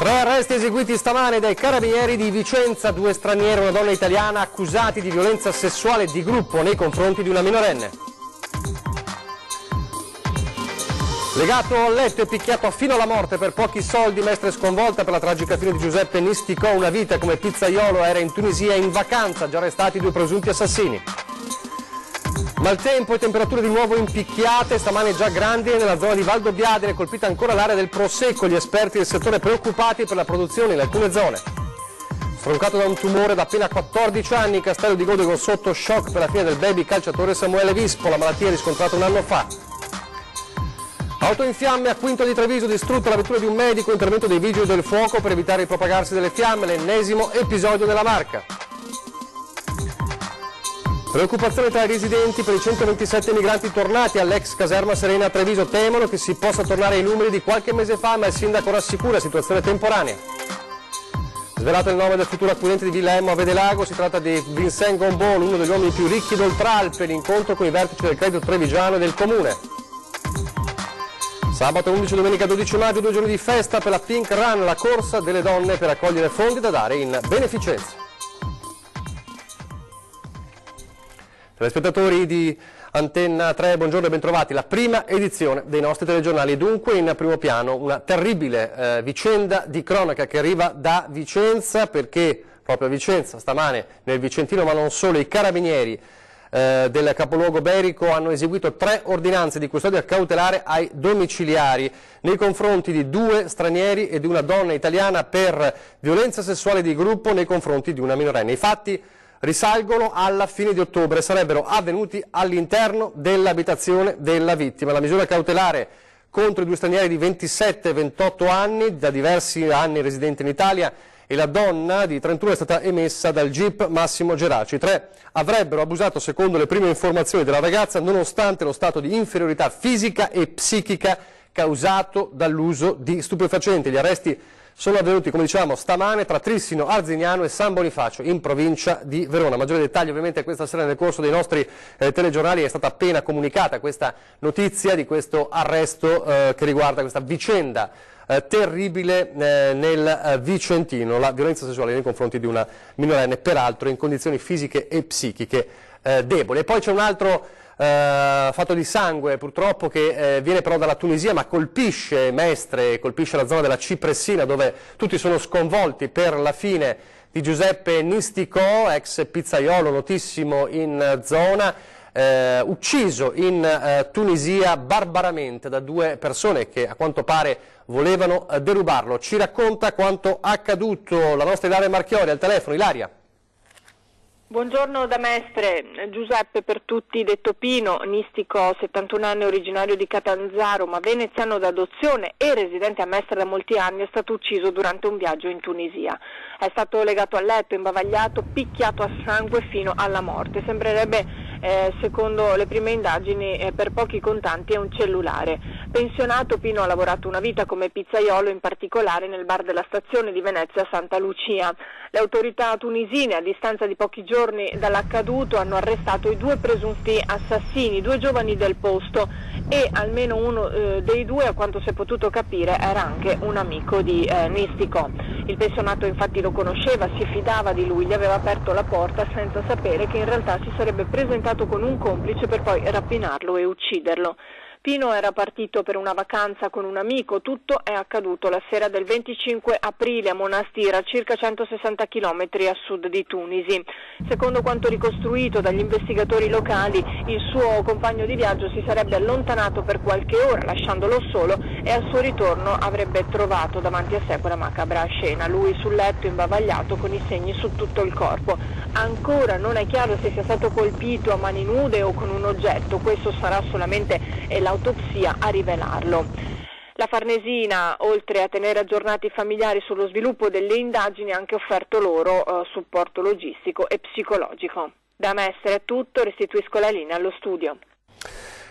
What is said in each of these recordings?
3 arresti eseguiti stamane dai carabinieri di Vicenza, 2 stranieri e una donna italiana accusati di violenza sessuale di gruppo nei confronti di una minorenne. Legato al letto e picchiato fino alla morte per pochi soldi, Mestre sconvolta per la tragica fine di Giuseppe Nisticò, una vita come pizzaiolo, era in Tunisia in vacanza, già arrestati 2 presunti assassini. Maltempo e temperature di nuovo impicchiate, stamane già grandi nella zona di Valdobbiadene, colpita ancora l'area del Prosecco, gli esperti del settore preoccupati per la produzione in alcune zone. Stroncato da un tumore da appena 14 anni, Castello di Godego sotto shock per la fine del baby calciatore Samuele Vispo, la malattia riscontrata un anno fa. Auto in fiamme a Quinto di Treviso, distrutta la vettura di un medico, intervento dei vigili del fuoco per evitare il propagarsi delle fiamme, l'ennesimo episodio della Marca. Preoccupazione tra i residenti per i 127 migranti tornati all'ex caserma Serena a Treviso, temono che si possa tornare ai numeri di qualche mese fa, ma il sindaco rassicura situazione temporanea. Svelato il nome del futuro acquirente di Villa Emmo a Vedelago, si tratta di Vincent Gombon, uno degli uomini più ricchi d'Oltralpe, l'incontro con i vertici del credito trevigiano e del comune. Sabato 11 e domenica 12 maggio, 2 giorni di festa per la Pink Run, la corsa delle donne per raccogliere fondi da dare in beneficenza. Telespettatori di Antenna 3, buongiorno e bentrovati. La prima edizione dei nostri telegiornali, dunque in primo piano una terribile vicenda di cronaca che arriva da Vicenza, perché proprio a Vicenza stamane nel Vicentino, ma non solo, i carabinieri del capoluogo berico hanno eseguito 3 ordinanze di custodia cautelare ai domiciliari nei confronti di 2 stranieri e di una donna italiana per violenza sessuale di gruppo nei confronti di una minorenne. I fatti risalgono alla fine di ottobre, sarebbero avvenuti all'interno dell'abitazione della vittima. La misura cautelare contro i 2 stranieri di 27 e 28 anni, da diversi anni residenti in Italia, e la donna di 31 è stata emessa dal GIP Massimo Geraci. I 3 avrebbero abusato, secondo le prime informazioni della ragazza, nonostante lo stato di inferiorità fisica e psichica causato dall'uso di stupefacenti. Gli arresti sono avvenuti, come dicevamo, stamane tra Trissino, Arzignano e San Bonifacio, in provincia di Verona. Maggiori dettagli ovviamente questa sera nel corso dei nostri telegiornali. È stata appena comunicata questa notizia di questo arresto che riguarda questa vicenda terribile nel Vicentino, la violenza sessuale nei confronti di una minorenne, peraltro in condizioni fisiche e psichiche deboli. E poi c'è un altro fatto di sangue purtroppo che viene però dalla Tunisia, ma colpisce Mestre, colpisce la zona della Cipressina, dove tutti sono sconvolti per la fine di Giuseppe Nisticò, ex pizzaiolo notissimo in zona, ucciso in Tunisia barbaramente da 2 persone che a quanto pare volevano derubarlo. Ci racconta quanto accaduto la nostra Ilaria Marchiori al telefono. Ilaria. Buongiorno da Mestre. Giuseppe per tutti detto Pino, Nisticò, 71 anni, originario di Catanzaro ma veneziano d'adozione e residente a Mestre da molti anni, è stato ucciso durante un viaggio in Tunisia. È stato legato al letto, imbavagliato, picchiato a sangue fino alla morte. Sembrerebbe, secondo le prime indagini, per pochi contanti e un cellulare. Pensionato, Pino ha lavorato una vita come pizzaiolo, in particolare nel bar della stazione di Venezia Santa Lucia. Le autorità tunisine, a distanza di pochi giorni dall'accaduto, hanno arrestato i 2 presunti assassini, 2 giovani del posto, e almeno uno dei 2, a quanto si è potuto capire, era anche un amico di Nisticò. Il pensionato infatti lo conosceva, si fidava di lui, gli aveva aperto la porta senza sapere che in realtà si sarebbe presentato con un complice per poi rapinarlo e ucciderlo. Pino era partito per una vacanza con un amico, tutto è accaduto la sera del 25 aprile a Monastira, circa 160 km a sud di Tunisi. Secondo quanto ricostruito dagli investigatori locali, il suo compagno di viaggio si sarebbe allontanato per qualche ora lasciandolo solo e al suo ritorno avrebbe trovato davanti a sé quella macabra scena, lui sul letto imbavagliato con i segni su tutto il corpo. Ancora non è chiaro se sia stato colpito a mani nude o con un oggetto, questo sarà solamente l'autopsia a rivelarlo. La Farnesina, oltre a tenere aggiornati i familiari sullo sviluppo delle indagini, ha anche offerto loro supporto logistico e psicologico. Da Mestre è tutto, restituisco la linea allo studio.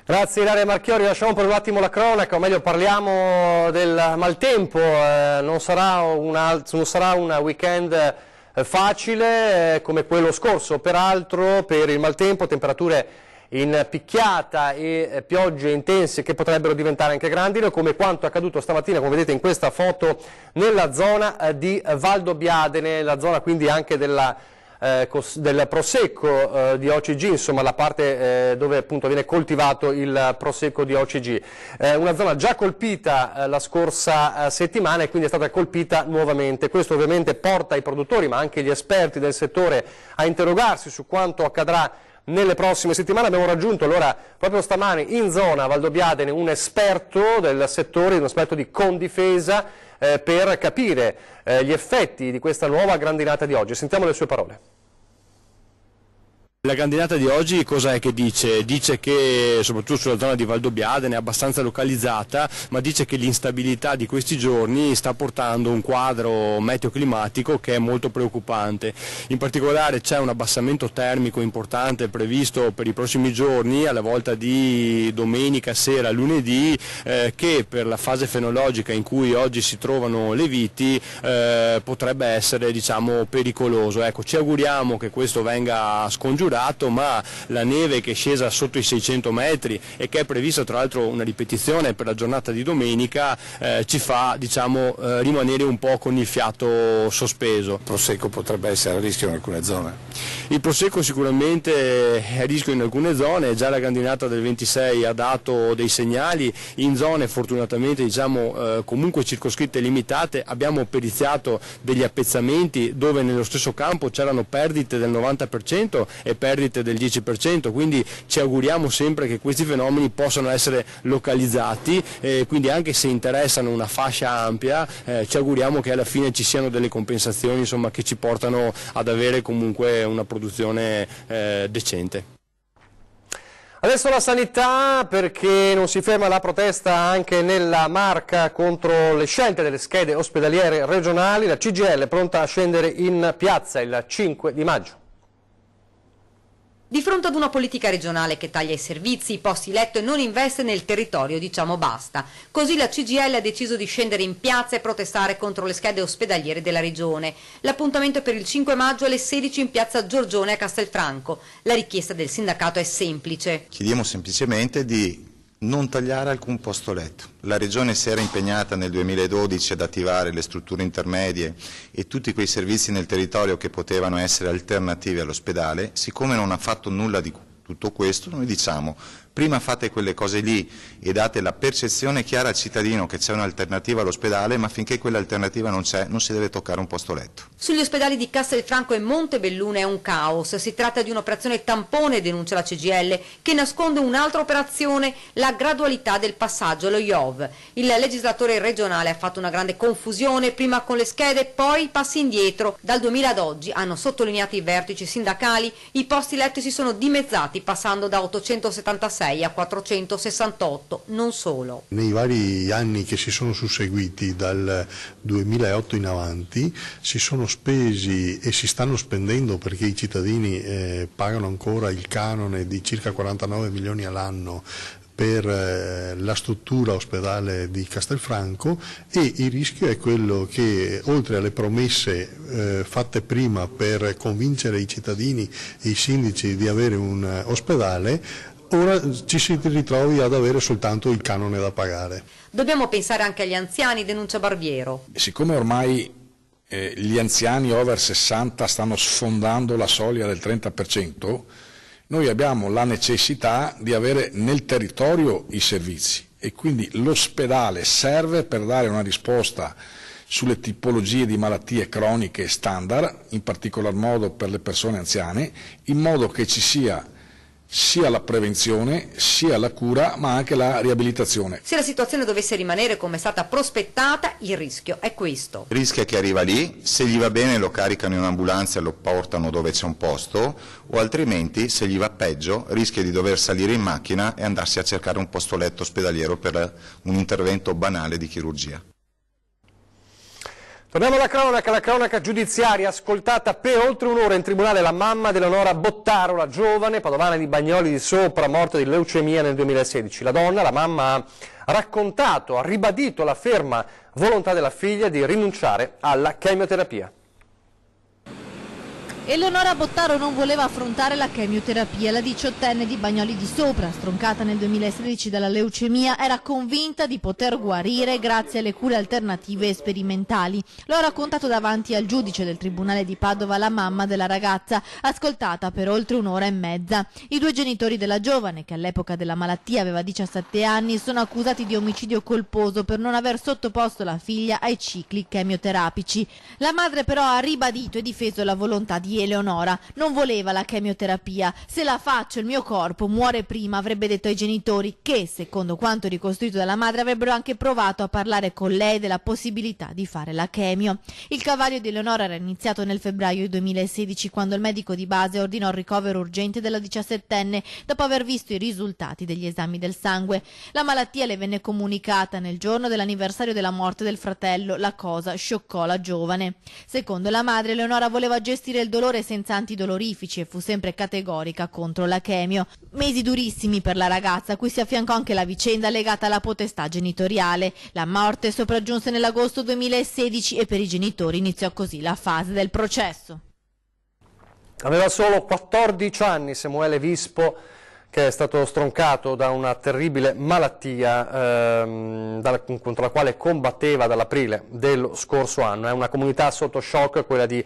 Grazie Ilaria Marchiori, lasciamo per un attimo la cronaca, o meglio parliamo del maltempo. Non sarà un weekend facile come quello scorso, peraltro per il maltempo, temperature in picchiata e piogge intense che potrebbero diventare anche grandine, come quanto accaduto stamattina, come vedete in questa foto, nella zona di Valdobbiadene, la zona quindi anche del prosecco di OCG, insomma la parte dove appunto viene coltivato il prosecco di OCG, una zona già colpita la scorsa settimana e quindi è stata colpita nuovamente. Questo ovviamente porta i produttori ma anche gli esperti del settore a interrogarsi su quanto accadrà nelle prossime settimane. Abbiamo raggiunto allora proprio stamane in zona Valdobbiadene un esperto del settore, un esperto di Condifesa, per capire gli effetti di questa nuova grandinata di oggi. Sentiamo le sue parole. La grandinata di oggi cosa è che dice? Dice che soprattutto sulla zona di Valdobbiadene è abbastanza localizzata, ma dice che l'instabilità di questi giorni sta portando un quadro meteoclimatico che è molto preoccupante. In particolare c'è un abbassamento termico importante previsto per i prossimi giorni, alla volta di domenica sera, lunedì, che per la fase fenologica in cui oggi si trovano le viti potrebbe essere, diciamo, pericoloso. Ecco, ci auguriamo che questo venga scongiurato, ma la neve che è scesa sotto i 600 metri e che è prevista tra l'altro una ripetizione per la giornata di domenica ci fa, diciamo, rimanere un po' con il fiato sospeso. Il prosecco potrebbe essere a rischio in alcune zone? Il prosecco sicuramente è a rischio in alcune zone, già la grandinata del 26 ha dato dei segnali, in zone fortunatamente, diciamo, comunque circoscritte e limitate. Abbiamo periziato degli appezzamenti dove nello stesso campo c'erano perdite del 90% e perdite del 10%, quindi ci auguriamo sempre che questi fenomeni possano essere localizzati, quindi anche se interessano una fascia ampia ci auguriamo che alla fine ci siano delle compensazioni, insomma, che ci portano ad avere comunque una produzione decente. Adesso la sanità, perché non si ferma la protesta anche nella Marca contro le scelte delle schede ospedaliere regionali. La CGIL è pronta a scendere in piazza il 5 di maggio. Di fronte ad una politica regionale che taglia i servizi, i posti letto e non investe nel territorio, diciamo basta. Così la CGIL ha deciso di scendere in piazza e protestare contro le schede ospedaliere della regione. L'appuntamento è per il 5 maggio alle 16 in piazza Giorgione a Castelfranco. La richiesta del sindacato è semplice. Chiediamo semplicemente di non tagliare alcun posto letto. La Regione si era impegnata nel 2012 ad attivare le strutture intermedie e tutti quei servizi nel territorio che potevano essere alternativi all'ospedale. Siccome non ha fatto nulla di tutto questo, noi diciamo: prima fate quelle cose lì e date la percezione chiara al cittadino che c'è un'alternativa all'ospedale, ma finché quell'alternativa non c'è non si deve toccare un posto letto. Sugli ospedali di Castelfranco e Montebelluna è un caos. Si tratta di un'operazione tampone, denuncia la CGIL, che nasconde un'altra operazione, la gradualità del passaggio allo IOV. Il legislatore regionale ha fatto una grande confusione, prima con le schede, poi passi indietro. Dal 2000 ad oggi, hanno sottolineato i vertici sindacali, i posti letti si sono dimezzati, passando da 876 a 468, non solo. Nei vari anni che si sono susseguiti dal 2008 in avanti si sono spesi e si stanno spendendo, perché i cittadini pagano ancora il canone di circa 49 milioni all'anno per la struttura ospedale di Castelfranco, e il rischio è quello che, oltre alle promesse fatte prima per convincere i cittadini e i sindaci di avere un ospedale, ora ci si ritrovi ad avere soltanto il canone da pagare. Dobbiamo pensare anche agli anziani, denuncia Barbiero. Siccome ormai gli anziani over 60 stanno sfondando la soglia del 30%, noi abbiamo la necessità di avere nel territorio i servizi e quindi l'ospedale serve per dare una risposta sulle tipologie di malattie croniche standard, in particolar modo per le persone anziane, in modo che ci sia la prevenzione, sia la cura, ma anche la riabilitazione. Se la situazione dovesse rimanere come è stata prospettata, il rischio è questo. Rischia che arriva lì, se gli va bene lo caricano in un'ambulanza e lo portano dove c'è un posto, o altrimenti, se gli va peggio, rischia di dover salire in macchina e andarsi a cercare un posto letto ospedaliero per un intervento banale di chirurgia. Torniamo alla cronaca giudiziaria. Ascoltata per oltre un'ora in tribunale la mamma dell'Eleonora Bottaro, la giovane padovana di Bagnoli di Sopra, morta di leucemia nel 2016. La donna, la mamma, ha raccontato, ha ribadito la ferma volontà della figlia di rinunciare alla chemioterapia. Eleonora Bottaro non voleva affrontare la chemioterapia. La 18enne di Bagnoli di Sopra, stroncata nel 2016 dalla leucemia, era convinta di poter guarire grazie alle cure alternative e sperimentali. Lo ha raccontato davanti al giudice del Tribunale di Padova la mamma della ragazza, ascoltata per oltre un'ora e mezza. I due genitori della giovane, che all'epoca della malattia aveva 17 anni, sono accusati di omicidio colposo per non aver sottoposto la figlia ai cicli chemioterapici. La madre però ha ribadito e difeso la volontà di Eleonora. Non voleva la chemioterapia. Se la faccio il mio corpo muore prima, avrebbe detto ai genitori, che, secondo quanto ricostruito dalla madre, avrebbero anche provato a parlare con lei della possibilità di fare la chemio. Il calvario di Eleonora era iniziato nel febbraio 2016, quando il medico di base ordinò il ricovero urgente della 17enne dopo aver visto i risultati degli esami del sangue. La malattia le venne comunicata nel giorno dell'anniversario della morte del fratello. La cosa scioccò la giovane. Secondo la madre, Eleonora voleva gestire il dolore senza antidolorifici e fu sempre categorica contro la chemio. Mesi durissimi per la ragazza, a cui si affiancò anche la vicenda legata alla potestà genitoriale. La morte sopraggiunse nell'agosto 2016 e per i genitori iniziò così la fase del processo. Aveva solo 14 anni Samuele Vispo, che è stato stroncato da una terribile malattia contro la quale combatteva dall'aprile dello scorso anno. È una comunità sotto shock, quella di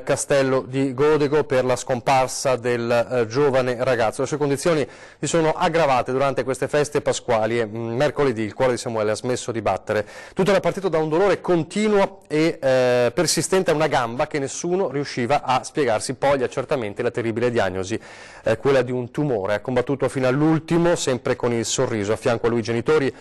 Castello di Godego, per la scomparsa del giovane ragazzo. Le sue condizioni si sono aggravate durante queste feste pasquali e mercoledì il cuore di Samuele ha smesso di battere. Tutto era partito da un dolore continuo e persistente a una gamba che nessuno riusciva a spiegarsi. Poi gli accertamenti, la terribile diagnosi, quella di un tumore. Ha combattuto fino all'ultimo, sempre con il sorriso. A fianco a lui i genitori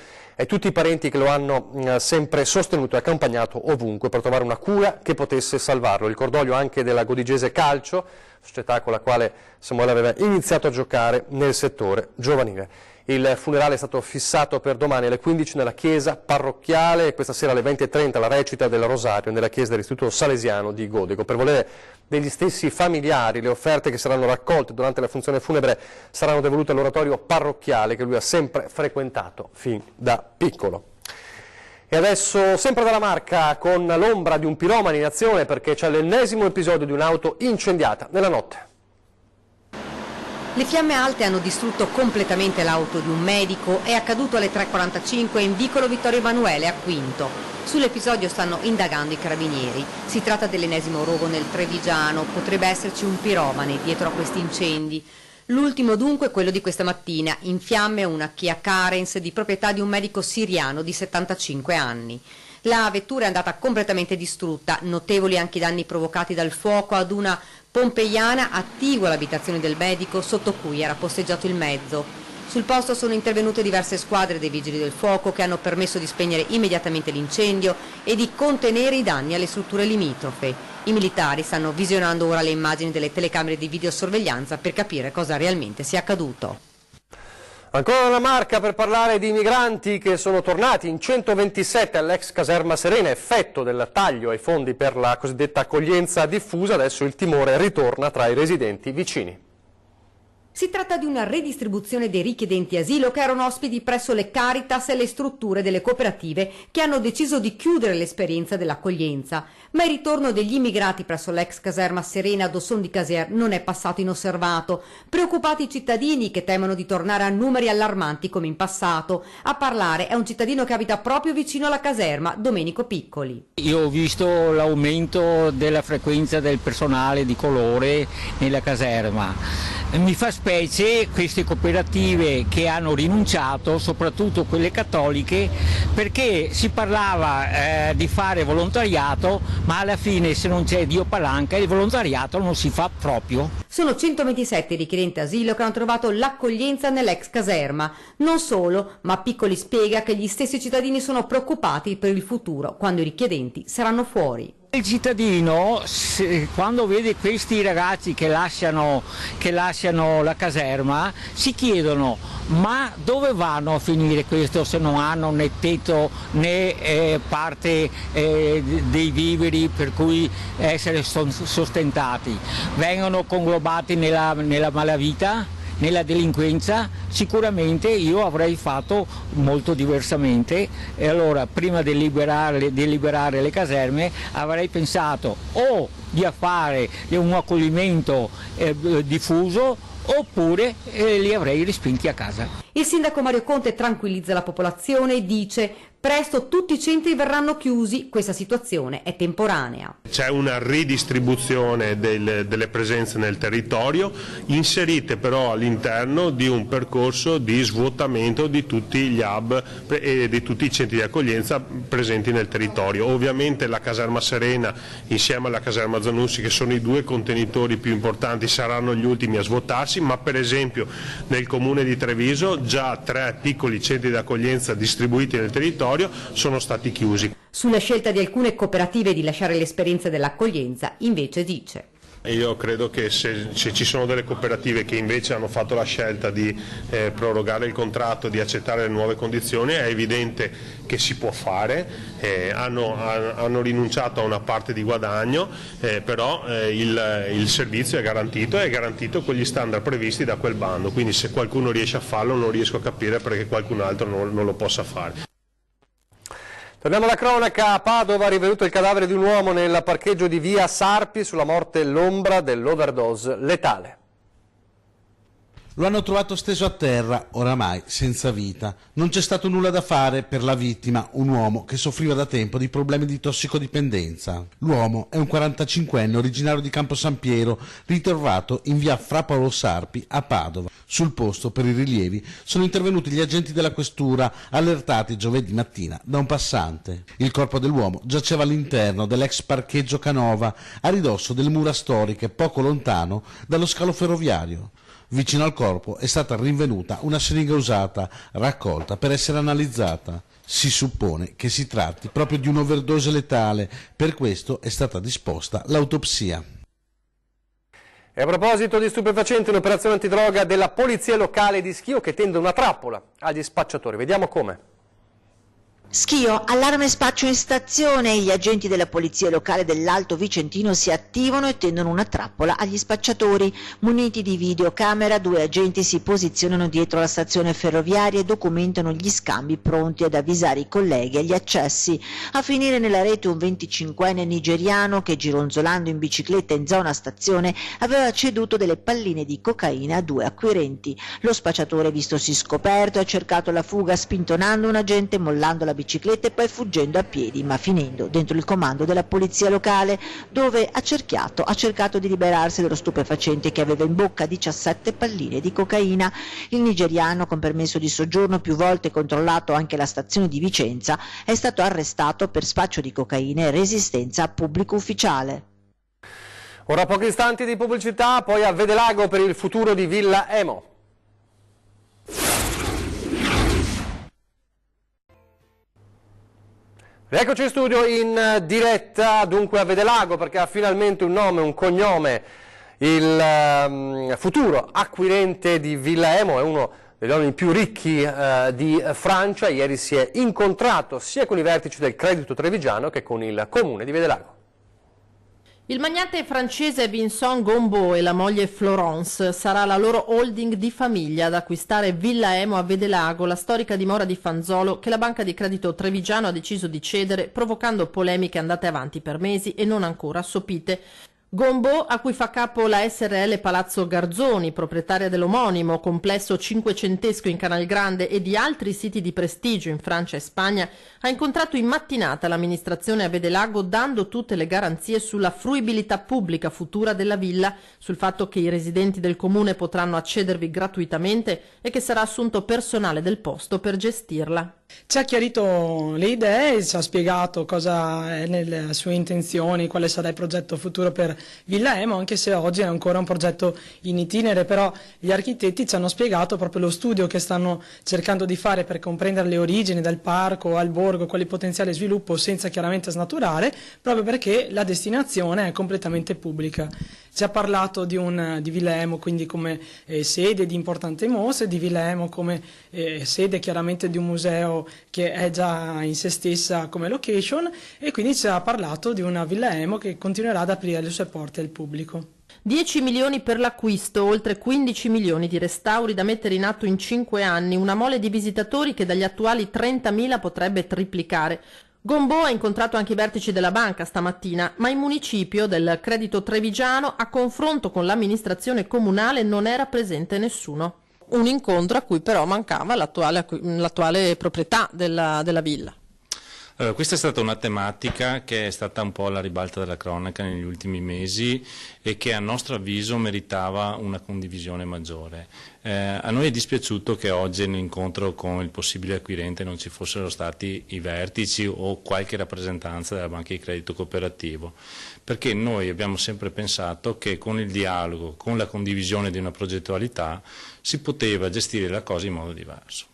e tutti i parenti che lo hanno sempre sostenuto e accompagnato ovunque per trovare una cura che potesse salvarlo. Il cordoglio anche della Godigese Calcio, società con la quale Samuele aveva iniziato a giocare nel settore giovanile. Il funerale è stato fissato per domani alle 15 nella chiesa parrocchiale e questa sera alle 20:30 la recita del Rosario nella chiesa dell'Istituto Salesiano di Godego. Per volere degli stessi familiari, le offerte che saranno raccolte durante la funzione funebre saranno devolute all'oratorio parrocchiale che lui ha sempre frequentato fin da piccolo. E adesso sempre dalla Marca, con l'ombra di un piromane in azione, perché c'è l'ennesimo episodio di un'auto incendiata nella notte. Le fiamme alte hanno distrutto completamente l'auto di un medico. È accaduto alle 3:45 in vicolo Vittorio Emanuele a Quinto. Sull'episodio stanno indagando i carabinieri. Si tratta dell'ennesimo rogo nel Trevigiano. Potrebbe esserci un piromane dietro a questi incendi. L'ultimo dunque quello di questa mattina. In fiamme una Kia Carens di proprietà di un medico siriano di 75 anni. La vettura è andata completamente distrutta, notevoli anche i danni provocati dal fuoco ad una pompeiana attigua all'abitazione del medico sotto cui era posteggiato il mezzo. Sul posto sono intervenute diverse squadre dei vigili del fuoco che hanno permesso di spegnere immediatamente l'incendio e di contenere i danni alle strutture limitrofe. I militari stanno visionando ora le immagini delle telecamere di videosorveglianza per capire cosa realmente sia accaduto. Ancora una Marca per parlare di migranti che sono tornati in 127 all'ex caserma Serena, effetto del taglio ai fondi per la cosiddetta accoglienza diffusa. Adesso il timore ritorna tra i residenti vicini. Si tratta di una redistribuzione dei richiedenti asilo che erano ospiti presso le Caritas e le strutture delle cooperative che hanno deciso di chiudere l'esperienza dell'accoglienza. Ma il ritorno degli immigrati presso l'ex caserma Serena ad Osson di Casier non è passato inosservato. Preoccupati i cittadini che temono di tornare a numeri allarmanti come in passato. A parlare è un cittadino che abita proprio vicino alla caserma, Domenico Piccoli. Io ho visto l'aumento della frequenza del personale di colore nella caserma. Mi fa specie queste cooperative che hanno rinunciato, soprattutto quelle cattoliche, perché si parlava di fare volontariato, ma alla fine se non c'è Dio palanca il volontariato non si fa proprio. Sono 127 richiedenti asilo che hanno trovato l'accoglienza nell'ex caserma. Non solo, ma Piccoli spiega che gli stessi cittadini sono preoccupati per il futuro, quando i richiedenti saranno fuori. Il cittadino, quando vede questi ragazzi che lasciano la caserma, si chiedono: ma dove vanno a finire questo se non hanno né tetto né parte dei viveri per cui essere sostentati? Vengono conglobati nella malavita nella delinquenza, sicuramente io avrei fatto molto diversamente, e allora prima di liberare le caserme avrei pensato o di fare un accoglimento diffuso, oppure li avrei respinti a casa. Il sindaco Mario Conte tranquillizza la popolazione e dice: presto tutti i centri verranno chiusi, questa situazione è temporanea. C'è una ridistribuzione delle presenze nel territorio, inserite però all'interno di un percorso di svuotamento di tutti gli hub e di tutti i centri di accoglienza presenti nel territorio. Ovviamente la caserma Serena insieme alla caserma Zanussi, che sono i due contenitori più importanti, saranno gli ultimi a svuotarsi, ma per esempio nel comune di Treviso già 3 piccoli centri di accoglienza distribuiti nel territorio sono stati chiusi. Sulla scelta di alcune cooperative di lasciare l'esperienza dell'accoglienza invece dice: io credo che se ci sono delle cooperative che invece hanno fatto la scelta di prorogare il contratto, di accettare le nuove condizioni, è evidente che si può fare, hanno rinunciato a una parte di guadagno, però il servizio è garantito con gli standard previsti da quel bando, quindi se qualcuno riesce a farlo non riesco a capire perché qualcun altro non lo possa fare. Torniamo alla cronaca. A Padova, rivenuto il cadavere di un uomo nel parcheggio di via Sarpi, sulla morte l'ombra dell'overdose letale. Lo hanno trovato steso a terra, oramai senza vita. Non c'è stato nulla da fare per la vittima, un uomo che soffriva da tempo di problemi di tossicodipendenza. L'uomo è un 45enne originario di Campo San Piero, ritrovato in via Fra Paolo Sarpi a Padova. Sul posto, per i rilievi, sono intervenuti gli agenti della questura, allertati giovedì mattina da un passante. Il corpo dell'uomo giaceva all'interno dell'ex parcheggio Canova, a ridosso delle mura storiche, poco lontano dallo scalo ferroviario. Vicino al corpo è stata rinvenuta una siringa usata, raccolta per essere analizzata. Si suppone che si tratti proprio di un'overdose letale, per questo è stata disposta l'autopsia. E a proposito di stupefacenti, un'operazione antidroga della polizia locale di Schio che tende una trappola agli spacciatori. Vediamo come. Schio, allarme spaccio in stazione, gli agenti della polizia locale dell'Alto Vicentino si attivano e tendono una trappola agli spacciatori. Muniti di videocamera, 2 agenti si posizionano dietro la stazione ferroviaria e documentano gli scambi, pronti ad avvisare i colleghi agli accessi. A finire nella rete un 25enne nigeriano che, gironzolando in bicicletta in zona stazione, aveva ceduto delle palline di cocaina a 2 acquirenti. Lo spacciatore, vistosi scoperto, ha cercato la fuga spintonando un agente, mollando la bicicletta e poi fuggendo a piedi, ma finendo dentro il comando della polizia locale, dove ha cercato di liberarsi dello stupefacente che aveva in bocca 17 palline di cocaina. Il nigeriano, con permesso di soggiorno più volte controllato anche alla stazione di Vicenza, è stato arrestato per spaccio di cocaina e resistenza a pubblico ufficiale. Ora pochi istanti di pubblicità, poi a Vedelago per il futuro di Villa Emo. Eccoci in studio in diretta, dunque a Vedelago, perché ha finalmente un nome, un cognome, il futuro acquirente di Villa Emo, è uno degli uomini più ricchi di Francia. Ieri si è incontrato sia con i vertici del Credito Trevigiano che con il comune di Vedelago. Il magnate francese Vincent Gombault e la moglie Florence sarà la loro holding di famiglia ad acquistare Villa Emo a Vedelago, la storica dimora di Fanzolo che la banca di credito Trevigiano ha deciso di cedere, provocando polemiche andate avanti per mesi e non ancora assopite. Gombault, a cui fa capo la SRL Palazzo Garzoni, proprietaria dell'omonimo complesso cinquecentesco in Canal Grande e di altri siti di prestigio in Francia e Spagna, ha incontrato in mattinata l'amministrazione a Vedelago dando tutte le garanzie sulla fruibilità pubblica futura della villa, sul fatto che i residenti del comune potranno accedervi gratuitamente e che sarà assunto personale del posto per gestirla. Ci ha chiarito le idee, ci ha spiegato cosa è nelle sue intenzioni, quale sarà il progetto futuro per Villa Emo, anche se oggi è ancora un progetto in itinere, però gli architetti ci hanno spiegato proprio lo studio che stanno cercando di fare per comprendere le origini del parco al borgo, quale potenziale sviluppo senza chiaramente snaturare, proprio perché la destinazione è completamente pubblica. Ci ha parlato di Villa Emo quindi come sede di importanti mostre, di Villa Emo come sede chiaramente di un museo che è già in se stessa come location, e quindi ci ha parlato di una Villa Emo che continuerà ad aprire le sue porte al pubblico. 10 milioni per l'acquisto, oltre 15 milioni di restauri da mettere in atto in 5 anni, una mole di visitatori che dagli attuali 30.000 potrebbe triplicare. Gombo ha incontrato anche i vertici della banca stamattina, ma in municipio del Credito Trevigiano a confronto con l'amministrazione comunale non era presente nessuno. Un incontro a cui però mancava l'attuale proprietà della villa. Allora, questa è stata una tematica che è stata un po' alla ribalta della cronaca negli ultimi mesi e che a nostro avviso meritava una condivisione maggiore. A noi è dispiaciuto che oggi nell'incontro con il possibile acquirente non ci fossero stati i vertici o qualche rappresentanza della Banca di Credito Cooperativo, perché noi abbiamo sempre pensato che con il dialogo, con la condivisione di una progettualità si poteva gestire la cosa in modo diverso.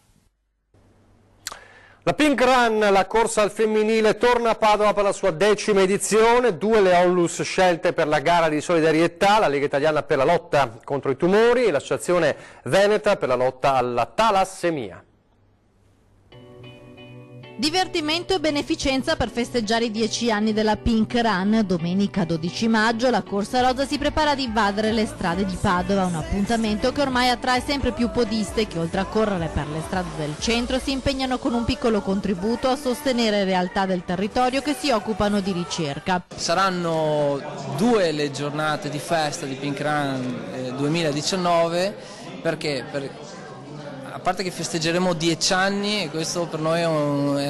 La Pink Run, la corsa al femminile, torna a Padova per la sua 10ª edizione, 2 le onlus scelte per la gara di solidarietà, la Lega Italiana per la lotta contro i tumori e l'Associazione Veneta per la lotta alla talassemia. Divertimento e beneficenza per festeggiare i 10 anni della Pink Run. Domenica 12 maggio la Corsa Rosa si prepara ad invadere le strade di Padova, un appuntamento che ormai attrae sempre più podiste che oltre a correre per le strade del centro si impegnano con un piccolo contributo a sostenere realtà del territorio che si occupano di ricerca. Saranno 2 le giornate di festa di Pink Run 2019 perché a parte che festeggeremo 10 anni e questo per noi è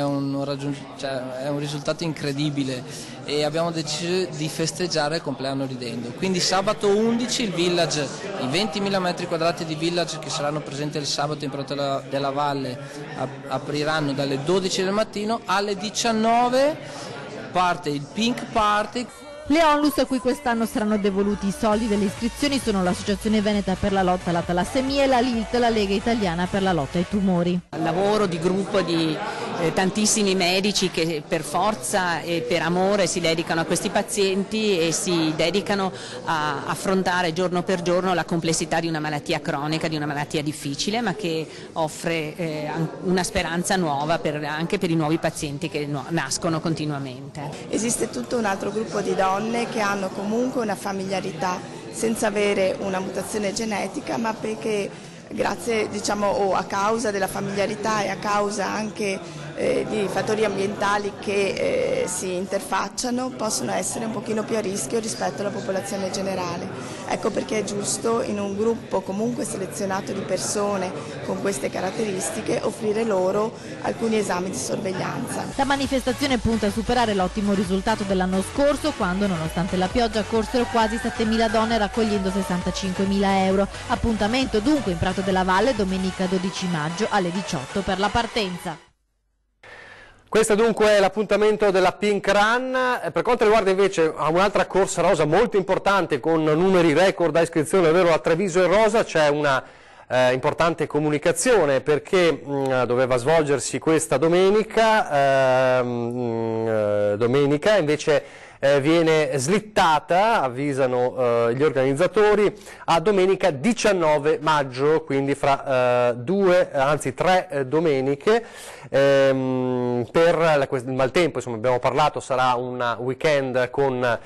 un risultato incredibile e abbiamo deciso di festeggiare il compleanno ridendo. Quindi sabato 11 il village, i 20.000 metri quadrati di village che saranno presenti il sabato in Proto della Valle apriranno dalle 12 del mattino alle 19 parte il Pink Party. Le onlus a cui quest'anno saranno devoluti i soldi delle iscrizioni sono l'Associazione Veneta per la lotta alla talassemia e la LILT, la Lega Italiana per la lotta ai tumori. Il lavoro di gruppo di tantissimi medici che per forza e per amore si dedicano a questi pazienti e si dedicano a affrontare giorno per giorno la complessità di una malattia cronica, di una malattia difficile, ma che offre una speranza nuova anche per i nuovi pazienti che nascono continuamente. Esiste tutto un altro gruppo di donne che hanno comunque una familiarità senza avere una mutazione genetica, ma perché grazie o a causa della familiarità e a causa anche di fattori ambientali che si interfacciano possono essere un pochino più a rischio rispetto alla popolazione generale. Ecco perché è giusto in un gruppo comunque selezionato di persone con queste caratteristiche offrire loro alcuni esami di sorveglianza. La manifestazione punta a superare l'ottimo risultato dell'anno scorso quando nonostante la pioggia corsero quasi 7.000 donne raccogliendo 65.000 euro. Appuntamento dunque in Prato della Valle domenica 12 maggio alle 18 per la partenza. Questo dunque è l'appuntamento della Pink Run. Per quanto riguarda invece un'altra corsa rosa molto importante con numeri record da iscrizione, ovvero a Treviso e Rosa, c'è una importante comunicazione perché doveva svolgersi questa domenica, invece viene slittata, avvisano gli organizzatori, a domenica 19 maggio, quindi fra 3 domeniche. Per il maltempo, insomma, abbiamo parlato, sarà un weekend con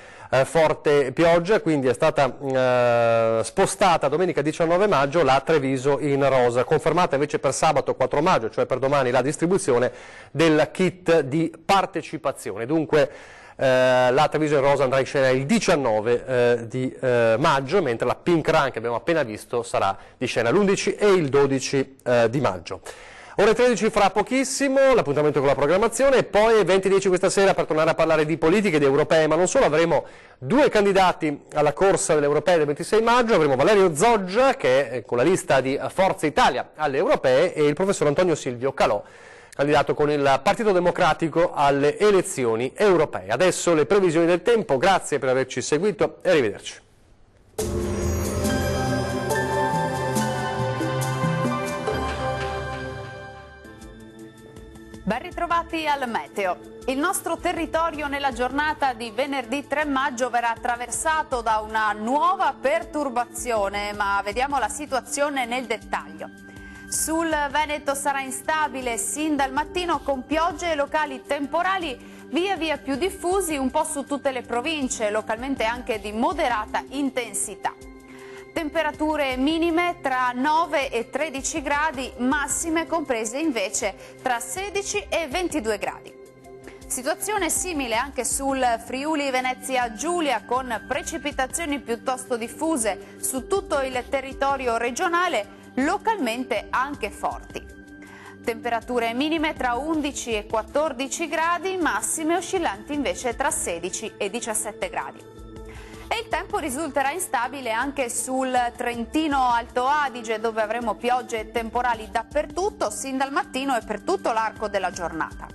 forte pioggia, quindi è stata spostata domenica 19 maggio la Treviso in rosa, confermata invece per sabato 4 maggio, cioè per domani, la distribuzione del kit di partecipazione. Dunque la Treviso in rosa andrà in scena il 19 di maggio, mentre la Pink Run che abbiamo appena visto sarà di scena l'11 e il 12 di maggio. Ore 13 fra pochissimo, l'appuntamento con la programmazione e poi 20:10 questa sera per tornare a parlare di politiche e di europee, ma non solo, avremo 2 candidati alla corsa delle europee del 26 maggio, avremo Valerio Zoggia che è con la lista di Forza Italia alle europee e il professor Antonio Silvio Calò, candidato con il Partito Democratico alle elezioni europee. Adesso le previsioni del tempo, grazie per averci seguito e arrivederci. Ben ritrovati al meteo. Il nostro territorio nella giornata di venerdì 3 maggio verrà attraversato da una nuova perturbazione, ma vediamo la situazione nel dettaglio. Sul Veneto sarà instabile sin dal mattino con piogge locali temporali via via più diffusi un po' su tutte le province, localmente anche di moderata intensità. Temperature minime tra 9 e 13 gradi, massime comprese invece tra 16 e 22 gradi. Situazione simile anche sul Friuli Venezia Giulia, con precipitazioni piuttosto diffuse su tutto il territorio regionale, localmente anche forti. Temperature minime tra 11 e 14 gradi, massime oscillanti invece tra 16 e 17 gradi. E il tempo risulterà instabile anche sul Trentino Alto Adige, dove avremo piogge e temporali dappertutto, sin dal mattino e per tutto l'arco della giornata.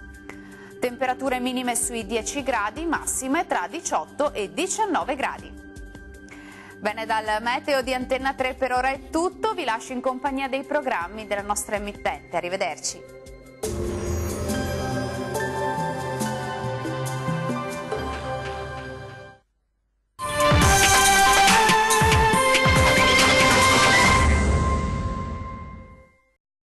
Temperature minime sui 10 gradi, massime tra 18 e 19 gradi. Bene, dal meteo di Antenna 3 per ora è tutto, vi lascio in compagnia dei programmi della nostra emittente. Arrivederci.